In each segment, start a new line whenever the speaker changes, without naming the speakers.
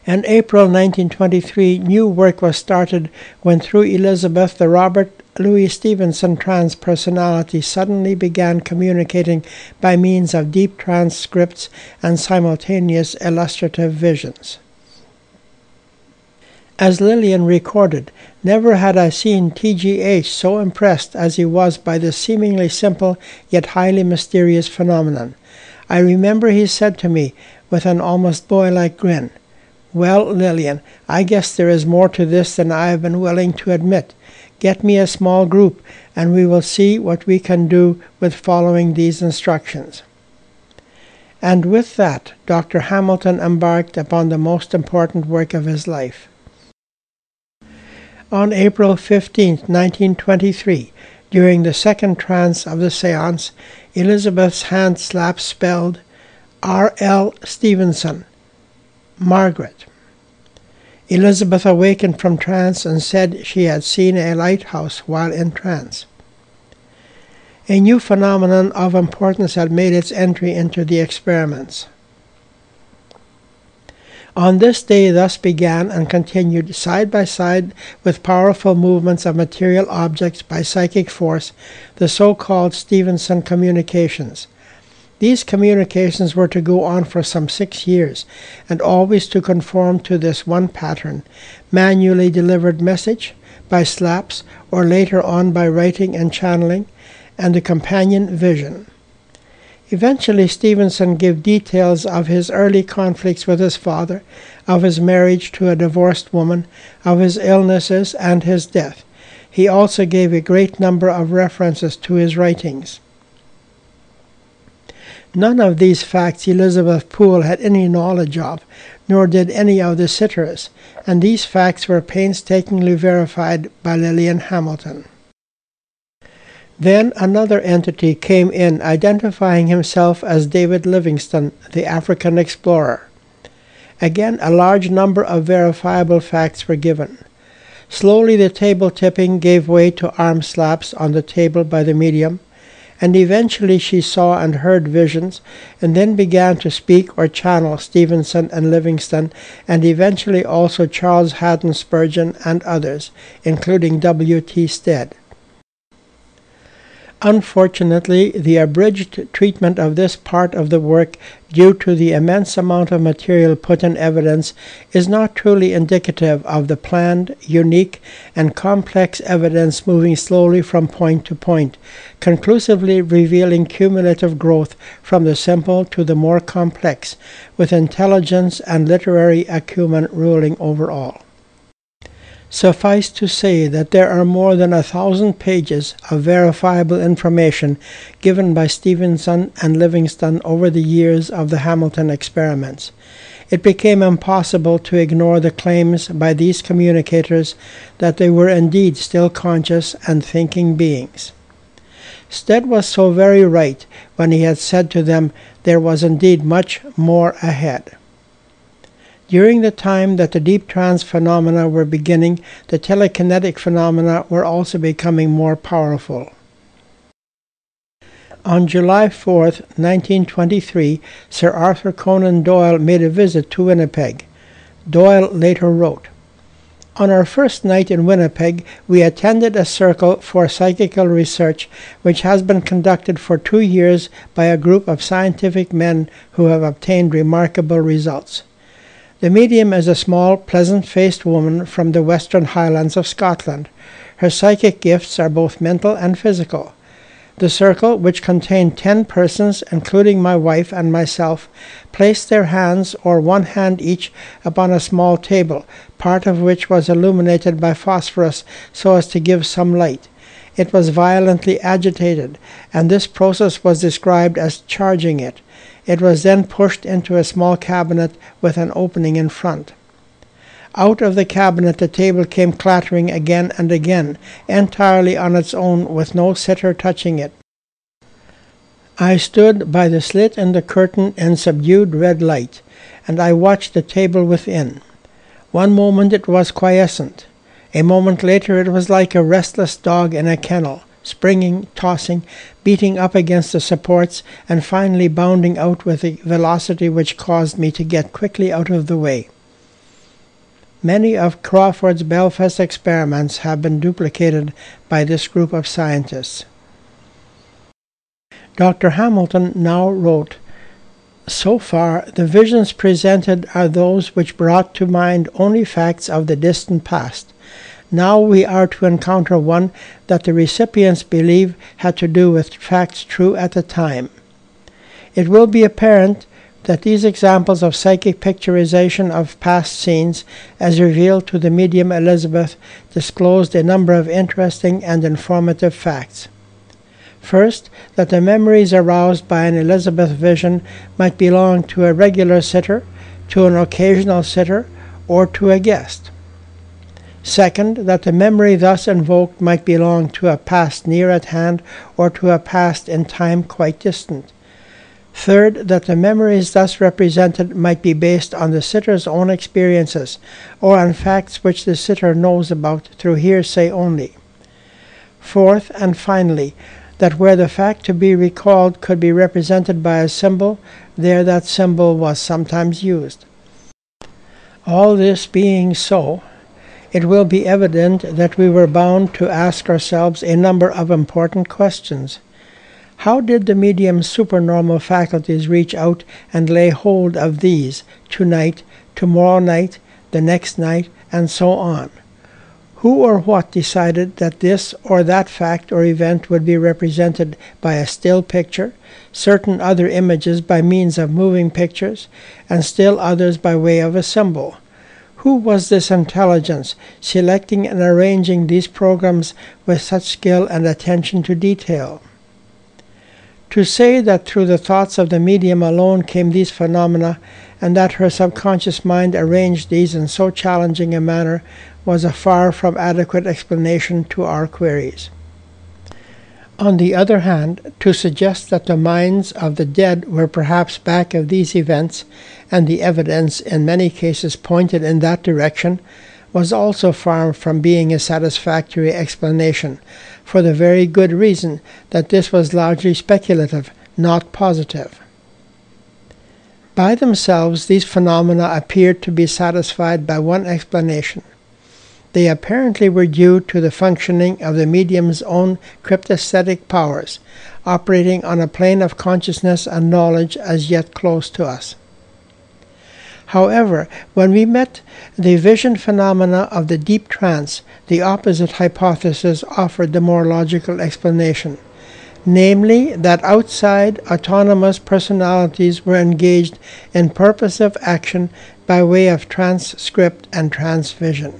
In April 1923, new work was started when through Elizabeth the Robert Louis Stevenson trance personality suddenly began communicating by means of deep transcripts and simultaneous illustrative visions. As Lillian recorded, "Never had I seen T.G.H. so impressed as he was by this seemingly simple yet highly mysterious phenomenon. I remember he said to me, with an almost boy-like grin, 'Well, Lillian, I guess there is more to this than I have been willing to admit. Get me a small group, and we will see what we can do with following these instructions.'" And with that, Dr. Hamilton embarked upon the most important work of his life. On April 15, 1923, during the second trance of the séance, Elizabeth's hand slap spelled R.L. Stevenson, Margaret. Elizabeth awakened from trance and said she had seen a lighthouse while in trance. A new phenomenon of importance had made its entry into the experiments. On this day thus began and continued side by side with powerful movements of material objects by psychic force, the so-called Stevenson communications. These communications were to go on for some 6 years, and always to conform to this one pattern: manually delivered message, by slaps, or later on by writing and channeling, and the companion vision. Eventually Stevenson gave details of his early conflicts with his father, of his marriage to a divorced woman, of his illnesses and his death. He also gave a great number of references to his writings. None of these facts Elizabeth Poole had any knowledge of, nor did any of the sitters, and these facts were painstakingly verified by Lillian Hamilton. Then another entity came in, identifying himself as David Livingstone, the African explorer. Again, a large number of verifiable facts were given. Slowly the table tipping gave way to arm slaps on the table by the medium, and eventually she saw and heard visions, and then began to speak or channel Stevenson and Livingstone, and eventually also Charles Haddon Spurgeon and others, including W.T. Stead. Unfortunately, the abridged treatment of this part of the work, due to the immense amount of material put in evidence, is not truly indicative of the planned, unique, and complex evidence moving slowly from point to point, conclusively revealing cumulative growth from the simple to the more complex, with intelligence and literary acumen ruling over all. Suffice to say that there are more than 1,000 pages of verifiable information given by Stevenson and Livingstone over the years of the Hamilton experiments. It became impossible to ignore the claims by these communicators that they were indeed still conscious and thinking beings. Stead was so very right when he had said to them there was indeed much more ahead. During the time that the deep trance phenomena were beginning, the telekinetic phenomena were also becoming more powerful. On July 4, 1923, Sir Arthur Conan Doyle made a visit to Winnipeg. Doyle later wrote, "On our first night in Winnipeg, we attended a circle for psychical research which has been conducted for 2 years by a group of scientific men who have obtained remarkable results. The medium is a small, pleasant-faced woman from the Western Highlands of Scotland. Her psychic gifts are both mental and physical. The circle, which contained 10 persons, including my wife and myself, placed their hands, or one hand each, upon a small table, part of which was illuminated by phosphorus so as to give some light. It was violently agitated, and this process was described as charging it. It was then pushed into a small cabinet with an opening in front. Out of the cabinet the table came clattering again and again, entirely on its own, with no sitter touching it. I stood by the slit in the curtain in subdued red light, and I watched the table within. One moment it was quiescent. A moment later it was like a restless dog in a kennel, springing, tossing, beating up against the supports, and finally bounding out with a velocity which caused me to get quickly out of the way. Many of Crawford's Belfast experiments have been duplicated by this group of scientists. Dr. Hamilton now wrote, "So far, the visions presented are those which brought to mind only facts of the distant past. Now we are to encounter one that the recipients believe had to do with facts true at the time. It will be apparent that these examples of psychic picturization of past scenes, as revealed to the medium Elizabeth, disclosed a number of interesting and informative facts. First, that the memories aroused by an Elizabeth vision might belong to a regular sitter, to an occasional sitter, or to a guest. Second, that the memory thus invoked might belong to a past near at hand or to a past in time quite distant. Third, that the memories thus represented might be based on the sitter's own experiences or on facts which the sitter knows about through hearsay only. Fourth, and finally, that where the fact to be recalled could be represented by a symbol, there that symbol was sometimes used. All this being so, it will be evident that we were bound to ask ourselves a number of important questions. How did the medium's supernormal faculties reach out and lay hold of these tonight, tomorrow night, the next night, and so on? Who or what decided that this or that fact or event would be represented by a still picture, certain other images by means of moving pictures, and still others by way of a symbol? Who was this intelligence, selecting and arranging these programs with such skill and attention to detail? To say that through the thoughts of the medium alone came these phenomena, and that her subconscious mind arranged these in so challenging a manner, was a far from adequate explanation to our queries. On the other hand, to suggest that the minds of the dead were perhaps back of these events, and the evidence in many cases pointed in that direction, was also far from being a satisfactory explanation, for the very good reason that this was largely speculative, not positive. By themselves, these phenomena appeared to be satisfied by one explanation. They apparently were due to the functioning of the medium's own cryptesthetic powers, operating on a plane of consciousness and knowledge as yet close to us. However, when we met the vision phenomena of the deep trance, the opposite hypothesis offered the more logical explanation, namely that outside autonomous personalities were engaged in purposive action by way of transcript and transvision.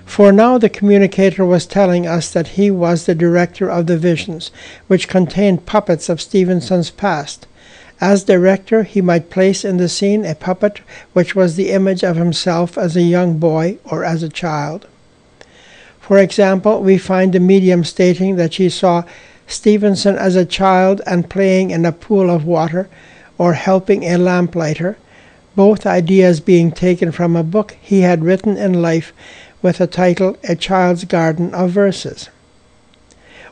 For now the communicator was telling us that he was the director of the visions, which contained puppets of Stevenson's past. As director, he might place in the scene a puppet which was the image of himself as a young boy or as a child. For example, we find the medium stating that she saw Stevenson as a child and playing in a pool of water or helping a lamplighter, both ideas being taken from a book he had written in life with the title A Child's Garden of Verses.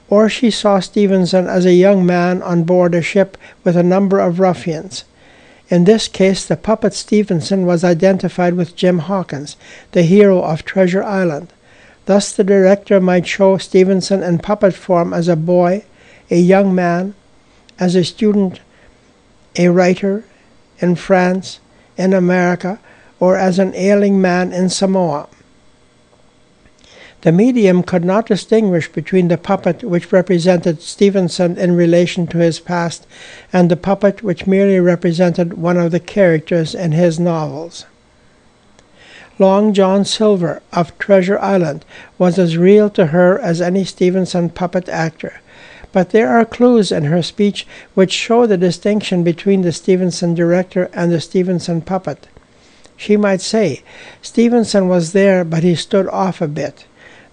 Or she saw Stevenson as a young man on board a ship with a number of ruffians. In this case, the puppet Stevenson was identified with Jim Hawkins, the hero of Treasure Island. Thus the director might show Stevenson in puppet form as a boy, a young man, as a student, a writer in France, in America, or as an ailing man in Samoa. The medium could not distinguish between the puppet which represented Stevenson in relation to his past and the puppet which merely represented one of the characters in his novels. Long John Silver of Treasure Island was as real to her as any Stevenson puppet actor, but there are clues in her speech which show the distinction between the Stevenson director and the Stevenson puppet. She might say, Stevenson was there, but he stood off a bit,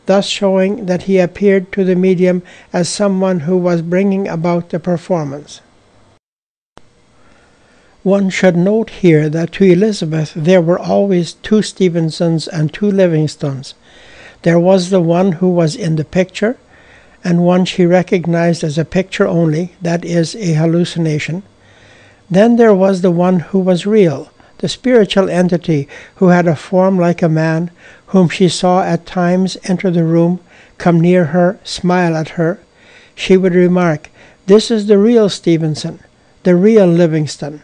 thus showing that he appeared to the medium as someone who was bringing about the performance. One should note here that to Elizabeth there were always two Stevensons and two Livingstones. There was the one who was in the picture, and one she recognized as a picture only, that is, a hallucination. Then there was the one who was real, The spiritual entity who had a form like a man, whom she saw at times enter the room, come near her, smile at her, she would remark, "This is the real Stevenson, the real Livingstone."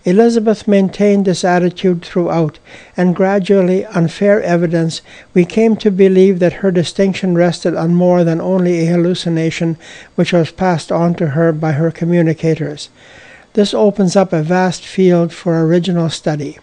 Elizabeth maintained this attitude throughout, and gradually, on fair evidence, we came to believe that her distinction rested on more than only a hallucination which was passed on to her by her communicators. This opens up a vast field for original study.